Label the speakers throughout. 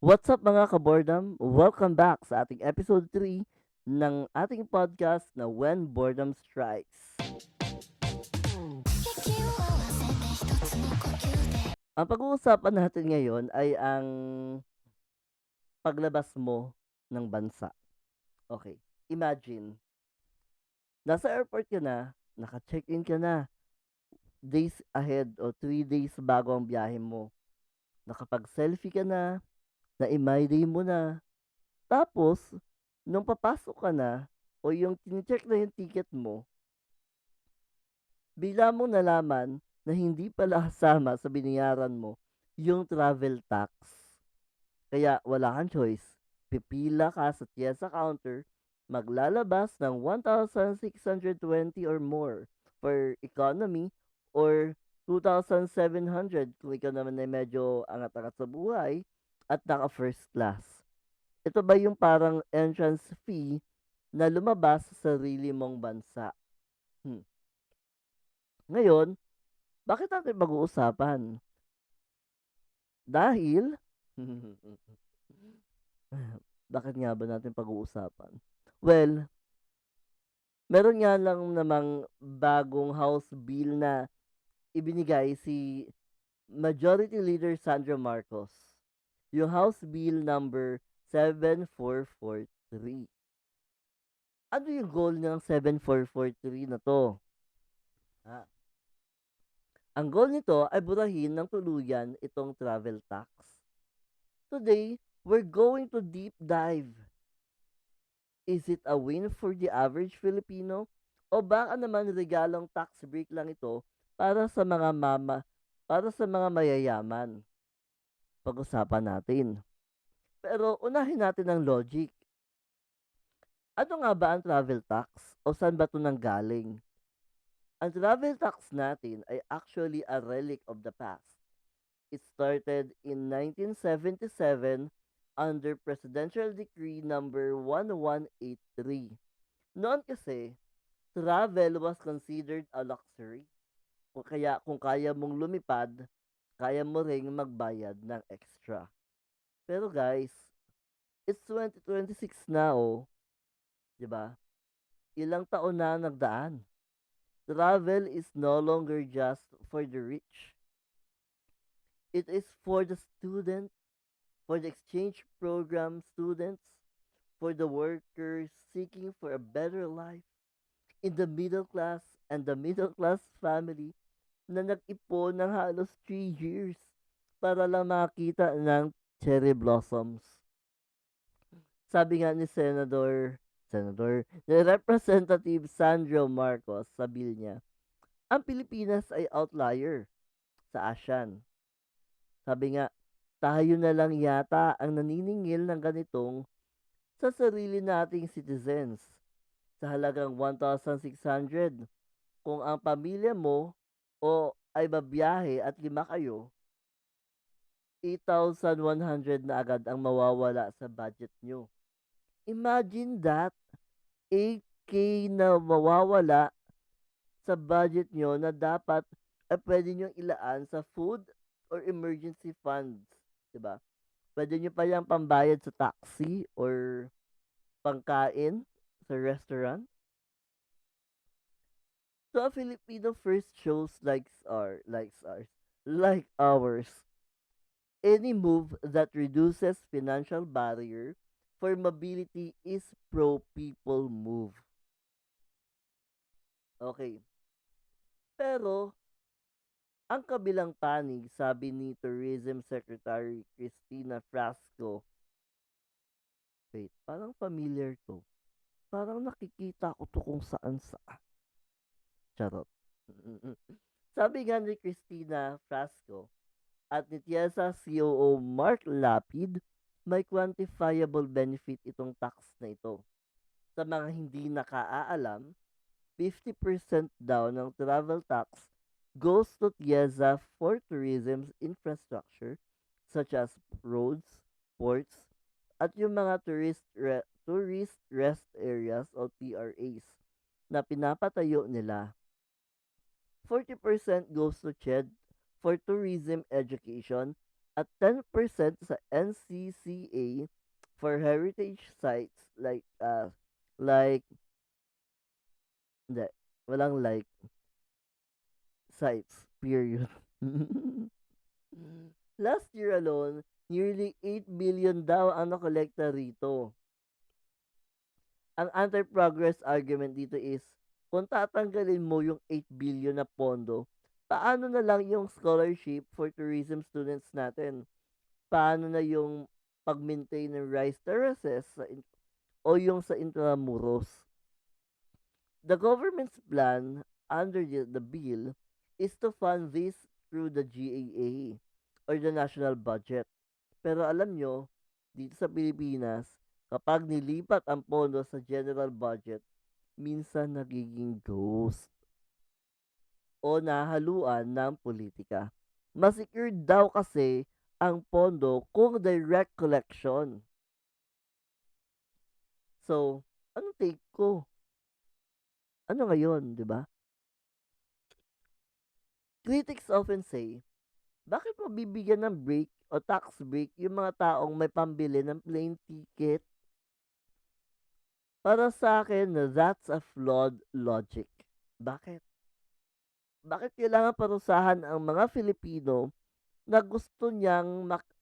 Speaker 1: What's up mga kabordam? Welcome back sa ating episode 3 ng ating podcast na When Boredom Strikes. Ang pag-uusapan natin ngayon ay ang paglabas mo ng bansa. Okay, imagine, nasa airport ka na, naka-check-in ka na, days ahead o 3 days bago ang biyahe mo. Nakapag-selfie ka na, na-my day mo na, tapos, nung papasok ka na, o yung tine-check na yung ticket mo, bigla mong nalaman na hindi pala kasama sa binayaran mo yung travel tax. Kaya wala kang choice. Pipila ka sa TIESA counter, maglalabas ng 1,620 or more for economy or 2,700 kung ikaw naman ay medyo angat-angat sa buhay at naka first class. Ito ba yung parang entrance fee na lumabas sa sarili mong bansa? Hmm. Ngayon, bakit natin pag-uusapan? Dahil, bakit nga ba natin pag-uusapan? Well, meron nga lang namang bagong House Bill na ibinigay si Majority Leader Sandro Marcos. Yung House Bill number 7443. Ano yung goal ng 7443 na to? Ah, ang goal nito ay burahin ng tuluyan itong travel tax. Today, we're going to deep dive. Is it a win for the average Filipino? O baka naman regalong tax break lang ito para sa mga para sa mga mayayaman? Pag-usapan natin. Pero unahin natin ang logic. Ano nga ba ang travel tax? O saan ba ito nanggaling? Ang travel tax natin ay actually a relic of the past. It started in 1977 under Presidential Decree number 1183. Noon kasi, travel was considered a luxury. Kung kaya mong lumipad, kaya mo ring magbayad ng extra. Pero guys, it's 2026 na oh, 'di ba? Ilang taon na ang nagdaan. Travel is no longer just for the rich. It is for the student, for the exchange program students, for the workers seeking for a better life, in the middle class and the middle class family na nag-ipon ng halos 3 years para lang makakita ng cherry blossoms. Sabi nga ni ni Representative Sandro Marcos sa bill niya, ang Pilipinas ay outlier sa ASEAN. Sabi nga, tayo na lang yata ang naniningil ng ganitong sa sarili nating citizens sa halagang 1,600. Kung ang pamilya mo o ay babiyahe at 5 kayo, 8,100 na agad ang mawawala sa budget nyo. Imagine that, 8K na mawawala sa budget nyo na dapat ay pwede nyo ilaan sa food or emergency funds. Diba? Pwede nyo pa yung pambayad sa taxi or pangkain sa restaurant. So a Filipino first shows like ours. Any move that reduces financial barrier for mobility is pro people move. Okay. Pero ang kabilang panig, sabi ni Tourism Secretary Cristina Frasco, wait, parang familiar to. Parang nakikita ko to kung saan saan. Charot. Sabi nga ni Cristina Frasco at ni TIESA COO Mark Lapid, may quantifiable benefit itong tax na ito. Sa mga hindi nakaalam, 50% daw ng travel tax goes to TIESA for tourism's infrastructure such as roads, ports, at yung mga tourist rest areas o TRAs na pinapatayo nila. 40% goes to CHED for tourism education at 10% sa NCCA for heritage sites like hindi, walang like sites period. Last year alone, nearly 8 billion daw ang nakolekta rito. Ang anti-progress argument dito is, kung tatanggalin mo yung 8 billion na pondo, paano na lang yung scholarship for tourism students natin? Paano na yung pag-maintain ng rice terraces o yung sa Intramuros? The government's plan under the bill is to fund this through the GAA or the national budget. Pero alam nyo, dito sa Pilipinas, kapag nilipat ang pondo sa general budget, minsan nagiging ghost o nahaluan ng politika. Mas secure daw kasi ang pondo kung direct collection. So, anong take ko? Ano ngayon, di ba? Critics often say, bakit mo bibigyan ng break o tax break yung mga taong may pambili ng plane ticket? Para sa akin, that's a flawed logic. Bakit? Bakit kailangan parusahan ang mga Filipino na gusto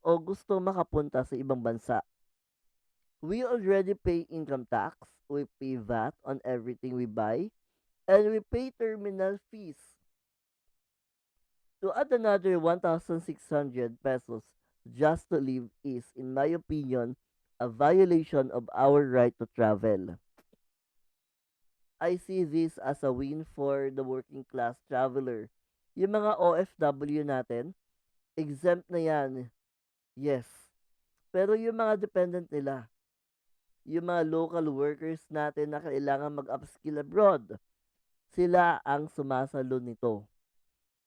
Speaker 1: o gusto makapunta sa ibang bansa? We already pay income tax, we pay VAT on everything we buy, and we pay terminal fees. To add another 1,600 pesos just to live is, in my opinion, a violation of our right to travel. I see this as a win for the working class traveler. Yung mga OFW natin, exempt na yan. Yes. Pero yung mga dependent nila, yung mga local workers natin na kailangan mag-upskill abroad, sila ang sumasalo nito.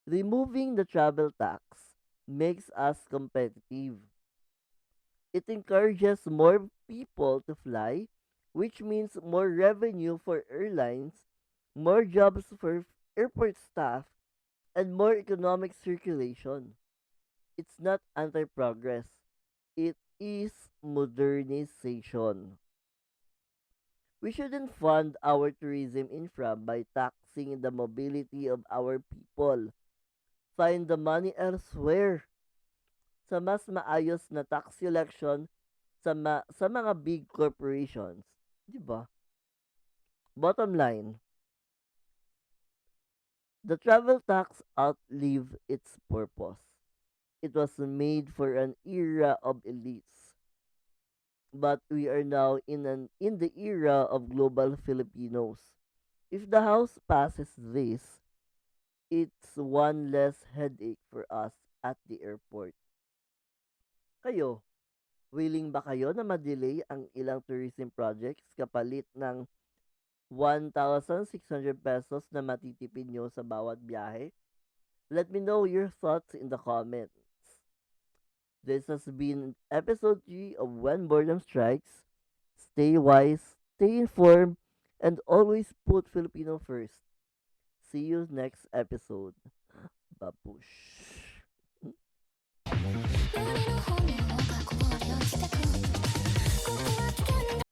Speaker 1: Removing the travel tax makes us competitive. It encourages more people to fly, which means more revenue for airlines, more jobs for airport staff, and more economic circulation. It's not anti-progress. It is modernization. We shouldn't fund our tourism infra by taxing the mobility of our people. Find the money elsewhere sa mas maayos na tax collection sa mga big corporations. Di ba? Bottom line, the travel tax outlived its purpose. It was made for an era of elites. But we are now in the era of global Filipinos. If the House passes this, it's one less headache for us at the airport. Kayo, willing ba kayo na ma-delay ang ilang tourism projects kapalit ng 1,600 pesos na matitipid nyo sa bawat biyahe? Let me know your thoughts in the comments. This has been episode 3 of When Boredom Strikes. Stay wise, stay informed, and always put Filipino first. See you next episode. Babush.